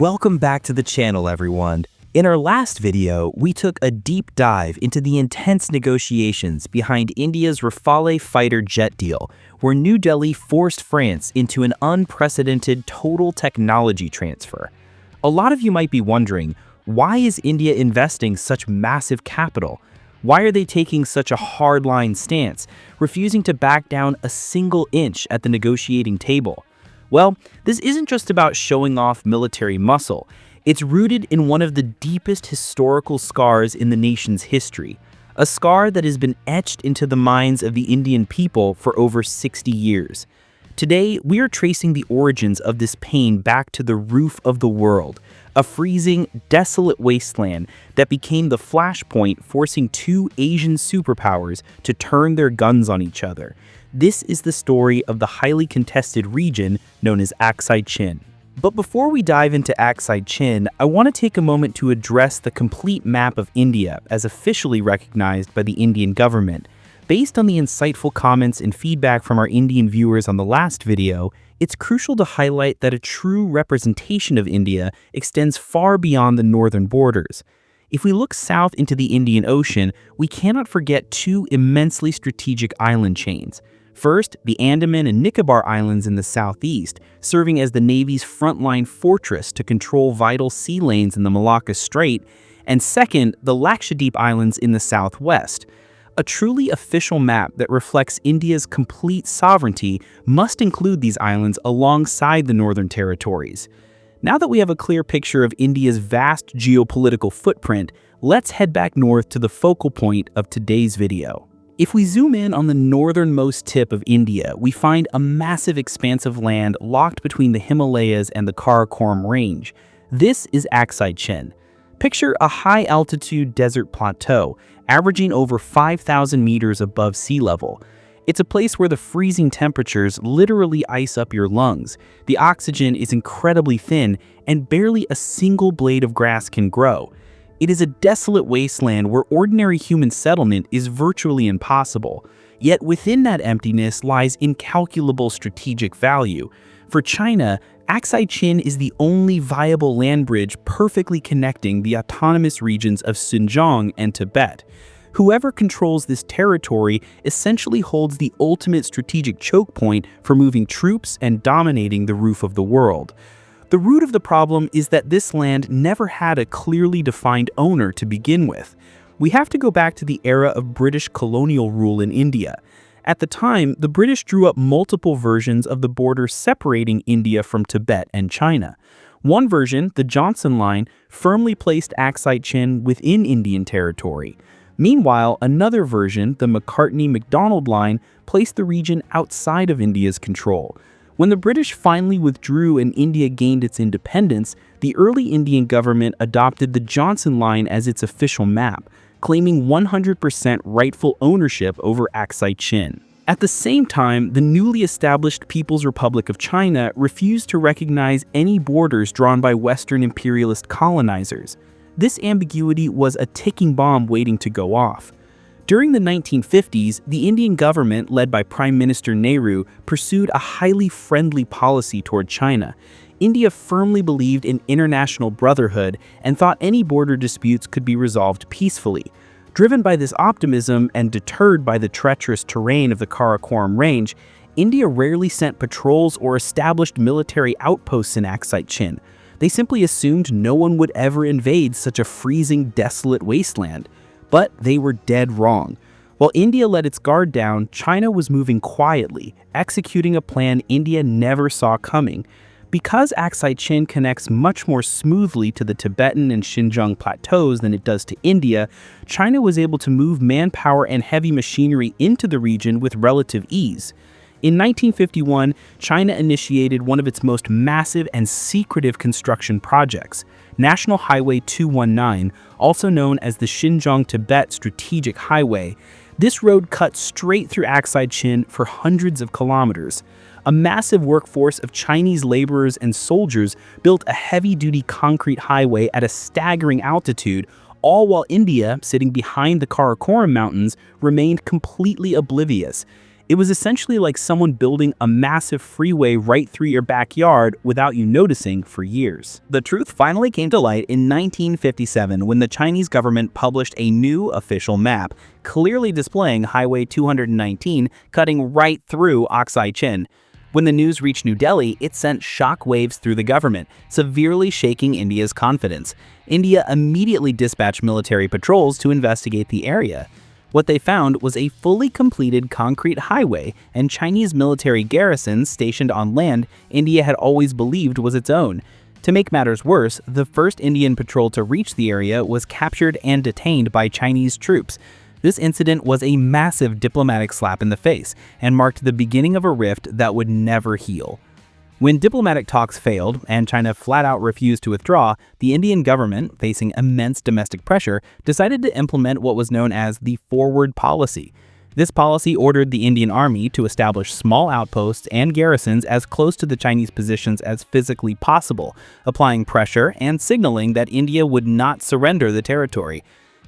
Welcome back to the channel, everyone. In our last video, we took a deep dive into the intense negotiations behind India's Rafale fighter jet deal, where New Delhi forced France into an unprecedented total technology transfer. A lot of you might be wondering, why is India investing such massive capital? Why are they taking such a hardline stance, refusing to back down a single inch at the negotiating table? Well, this isn't just about showing off military muscle. It's rooted in one of the deepest historical scars in the nation's history, a scar that has been etched into the minds of the Indian people for over 60 years. Today, we are tracing the origins of this pain back to the roof of the world, a freezing, desolate wasteland that became the flashpoint forcing two Asian superpowers to turn their guns on each other. This is the story of the highly contested region known as Aksai Chin. But before we dive into Aksai Chin, I want to take a moment to address the complete map of India as officially recognized by the Indian government. Based on the insightful comments and feedback from our Indian viewers on the last video, it's crucial to highlight that a true representation of India extends far beyond the northern borders. If we look south into the Indian Ocean, we cannot forget two immensely strategic island chains. First, the Andaman and Nicobar Islands in the southeast, serving as the Navy's frontline fortress to control vital sea lanes in the Malacca Strait, and second, the Lakshadweep Islands in the southwest. A truly official map that reflects India's complete sovereignty must include these islands alongside the northern territories. Now that we have a clear picture of India's vast geopolitical footprint, let's head back north to the focal point of today's video. If we zoom in on the northernmost tip of India, we find a massive expanse of land locked between the Himalayas and the Karakoram Range. This is Aksai Chin. Picture a high-altitude desert plateau, averaging over 5,000 meters above sea level. It's a place where the freezing temperatures literally ice up your lungs. The oxygen is incredibly thin, and barely a single blade of grass can grow. It is a desolate wasteland where ordinary human settlement is virtually impossible. Yet within that emptiness lies incalculable strategic value. For China, Aksai Chin is the only viable land bridge perfectly connecting the autonomous regions of Xinjiang and Tibet. Whoever controls this territory essentially holds the ultimate strategic choke point for moving troops and dominating the roof of the world. The root of the problem is that this land never had a clearly defined owner to begin with. We have to go back to the era of British colonial rule in India. At the time, the British drew up multiple versions of the border separating India from Tibet and China. One version, the Johnson Line, firmly placed Aksai Chin within Indian territory. Meanwhile, another version, the Macartney-MacDonald Line, placed the region outside of India's control. When the British finally withdrew and India gained its independence, the early Indian government adopted the Johnson Line as its official map, claiming 100% rightful ownership over Aksai Chin. At the same time, the newly established People's Republic of China refused to recognize any borders drawn by Western imperialist colonizers. This ambiguity was a ticking bomb waiting to go off. During the 1950s, the Indian government, led by Prime Minister Nehru, pursued a highly friendly policy toward China. India firmly believed in international brotherhood and thought any border disputes could be resolved peacefully. Driven by this optimism and deterred by the treacherous terrain of the Karakoram Range, India rarely sent patrols or established military outposts in Aksai Chin. They simply assumed no one would ever invade such a freezing, desolate wasteland. But they were dead wrong. While India let its guard down, China was moving quietly, executing a plan India never saw coming. Because Aksai Chin connects much more smoothly to the Tibetan and Xinjiang plateaus than it does to India, China was able to move manpower and heavy machinery into the region with relative ease. In 1951, China initiated one of its most massive and secretive construction projects, National Highway 219, also known as the Xinjiang-Tibet Strategic Highway. This road cut straight through Aksai Chin for hundreds of kilometers. A massive workforce of Chinese laborers and soldiers built a heavy-duty concrete highway at a staggering altitude, all while India, sitting behind the Karakoram Mountains, remained completely oblivious. It was essentially like someone building a massive freeway right through your backyard without you noticing for years. The truth finally came to light in 1957 when the Chinese government published a new official map, clearly displaying Highway 219 cutting right through Aksai Chin. When the news reached New Delhi, it sent shock waves through the government, severely shaking India's confidence. India immediately dispatched military patrols to investigate the area. What they found was a fully completed concrete highway and Chinese military garrisons stationed on land India had always believed was its own. To make matters worse, the first Indian patrol to reach the area was captured and detained by Chinese troops. This incident was a massive diplomatic slap in the face and marked the beginning of a rift that would never heal. When diplomatic talks failed and China flat out refused to withdraw, the Indian government, facing immense domestic pressure, decided to implement what was known as the forward policy. This policy ordered the Indian Army to establish small outposts and garrisons as close to the Chinese positions as physically possible, applying pressure and signaling that India would not surrender the territory.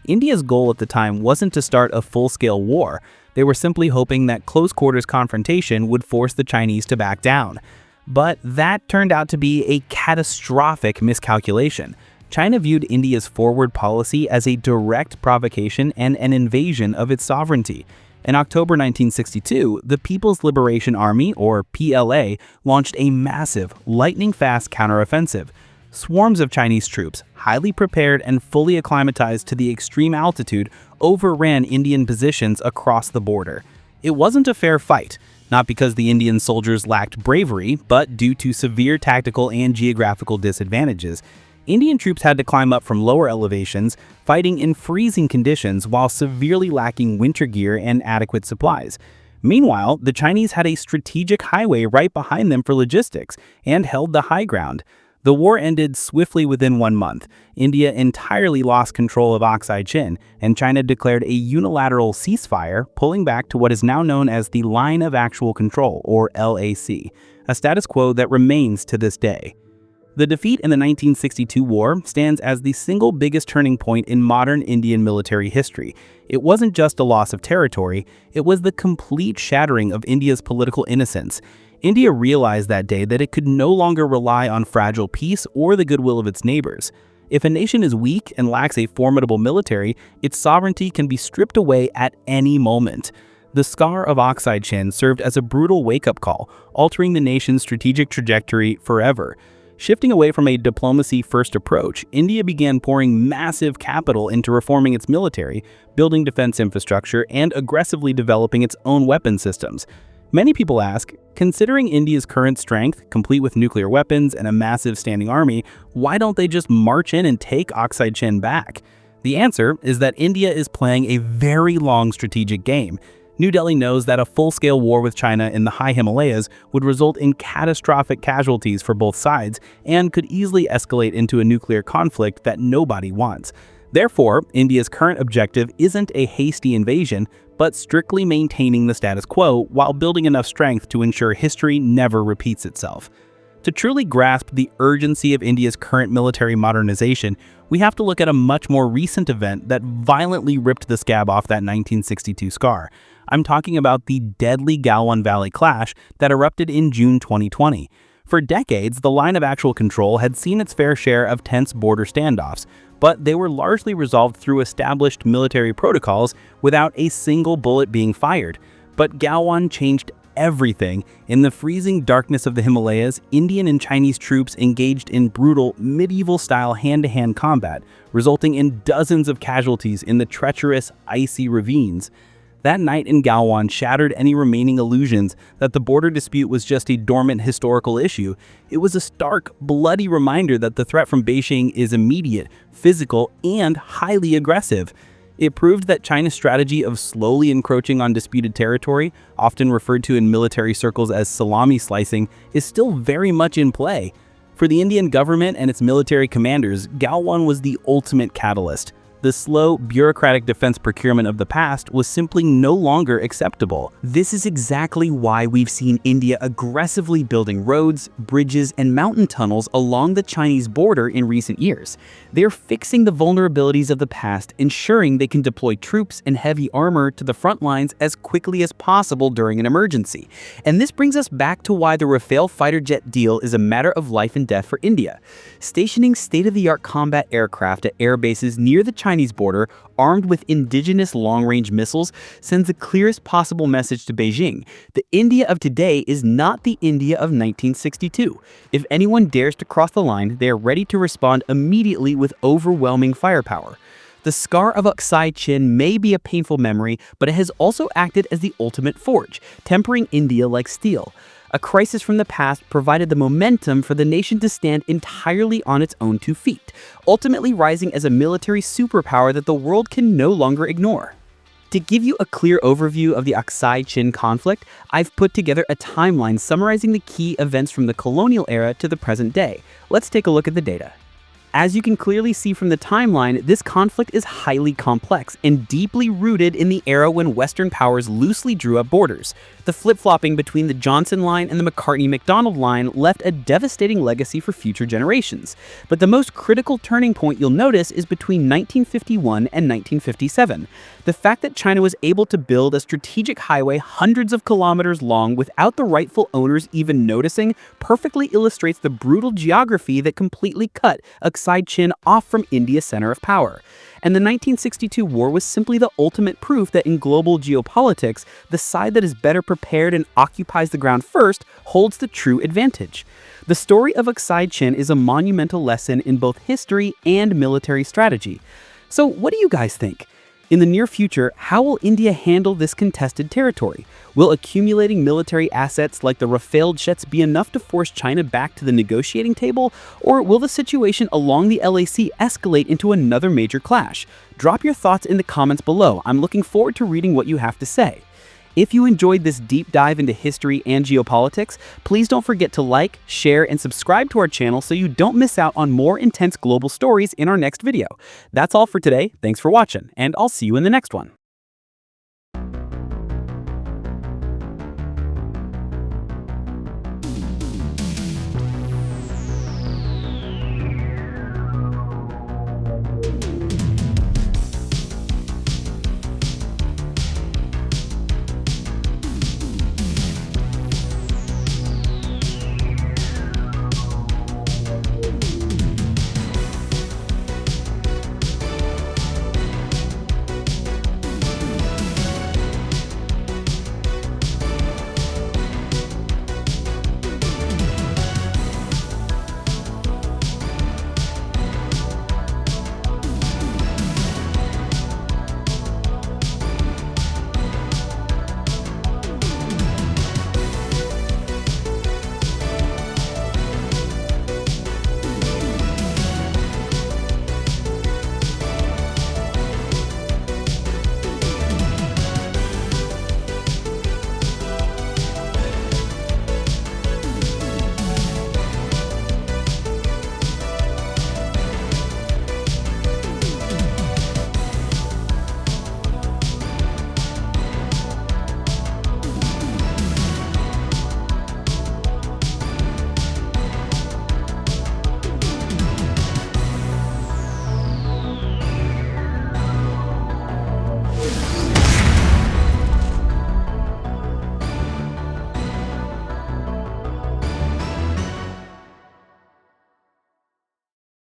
India's goal at the time wasn't to start a full-scale war. They were simply hoping that close-quarters confrontation would force the Chinese to back down. But that turned out to be a catastrophic miscalculation. China viewed India's forward policy as a direct provocation and an invasion of its sovereignty. In October 1962, the People's Liberation Army, or PLA, launched a massive, lightning-fast counteroffensive. Swarms of Chinese troops, highly prepared and fully acclimatized to the extreme altitude, overran Indian positions across the border. It wasn't a fair fight. Not because the Indian soldiers lacked bravery, but due to severe tactical and geographical disadvantages. Indian troops had to climb up from lower elevations, fighting in freezing conditions while severely lacking winter gear and adequate supplies. Meanwhile, the Chinese had a strategic highway right behind them for logistics and held the high ground. The war ended swiftly within 1 month. India entirely lost control of Aksai Chin, and China declared a unilateral ceasefire, pulling back to what is now known as the Line of Actual Control, or LAC, a status quo that remains to this day. The defeat in the 1962 war stands as the single biggest turning point in modern Indian military history. It wasn't just a loss of territory, it was the complete shattering of India's political innocence. India realized that day that it could no longer rely on fragile peace or the goodwill of its neighbors. If a nation is weak and lacks a formidable military, its sovereignty can be stripped away at any moment. The scar of Aksai Chin served as a brutal wake-up call, altering the nation's strategic trajectory forever. Shifting away from a diplomacy-first approach, India began pouring massive capital into reforming its military, building defense infrastructure, and aggressively developing its own weapon systems. Many people ask, considering India's current strength, complete with nuclear weapons and a massive standing army, why don't they just march in and take Aksai Chin back? The answer is that India is playing a very long strategic game. New Delhi knows that a full-scale war with China in the high Himalayas would result in catastrophic casualties for both sides and could easily escalate into a nuclear conflict that nobody wants. Therefore, India's current objective isn't a hasty invasion, but strictly maintaining the status quo while building enough strength to ensure history never repeats itself. To truly grasp the urgency of India's current military modernization, we have to look at a much more recent event that violently ripped the scab off that 1962 scar. I'm talking about the deadly Galwan Valley clash that erupted in June 2020. For decades, the Line of Actual Control had seen its fair share of tense border standoffs, but they were largely resolved through established military protocols without a single bullet being fired. But Galwan changed everything. In the freezing darkness of the Himalayas, Indian and Chinese troops engaged in brutal, medieval-style hand-to-hand combat, resulting in dozens of casualties in the treacherous, icy ravines. That night in Galwan shattered any remaining illusions that the border dispute was just a dormant historical issue. It was a stark, bloody reminder that the threat from Beijing is immediate, physical, and highly aggressive. It proved that China's strategy of slowly encroaching on disputed territory, often referred to in military circles as salami slicing, is still very much in play. For the Indian government and its military commanders, Galwan was the ultimate catalyst. The slow, bureaucratic defense procurement of the past was simply no longer acceptable. This is exactly why we've seen India aggressively building roads, bridges, and mountain tunnels along the Chinese border in recent years. They're fixing the vulnerabilities of the past, ensuring they can deploy troops and heavy armor to the front lines as quickly as possible during an emergency. And this brings us back to why the Rafale fighter jet deal is a matter of life and death for India. Stationing state-of-the-art combat aircraft at air bases near the Chinese border, armed with indigenous long-range missiles, sends the clearest possible message to Beijing. The India of today is not the India of 1962. If anyone dares to cross the line, they are ready to respond immediately with overwhelming firepower. The scar of Aksai Chin may be a painful memory, but it has also acted as the ultimate forge, tempering India like steel. A crisis from the past provided the momentum for the nation to stand entirely on its own 2 feet, ultimately rising as a military superpower that the world can no longer ignore. To give you a clear overview of the Aksai Chin conflict, I've put together a timeline summarizing the key events from the colonial era to the present day. Let's take a look at the data. As you can clearly see from the timeline, this conflict is highly complex and deeply rooted in the era when Western powers loosely drew up borders. The flip-flopping between the Johnson line and the McCartney-MacDonald line left a devastating legacy for future generations. But the most critical turning point you'll notice is between 1951 and 1957. The fact that China was able to build a strategic highway hundreds of kilometers long without the rightful owners even noticing perfectly illustrates the brutal geography that completely cut Aksai Chin off from India's center of power. And the 1962 war was simply the ultimate proof that in global geopolitics, the side that is better prepared and occupies the ground first holds the true advantage. The story of Aksai Chin is a monumental lesson in both history and military strategy. So what do you guys think? In the near future, how will India handle this contested territory? Will accumulating military assets like the Rafale jets be enough to force China back to the negotiating table? Or will the situation along the LAC escalate into another major clash? Drop your thoughts in the comments below. I'm looking forward to reading what you have to say. If you enjoyed this deep dive into history and geopolitics, please don't forget to like, share, and subscribe to our channel so you don't miss out on more intense global stories in our next video. That's all for today. Thanks for watching, and I'll see you in the next one.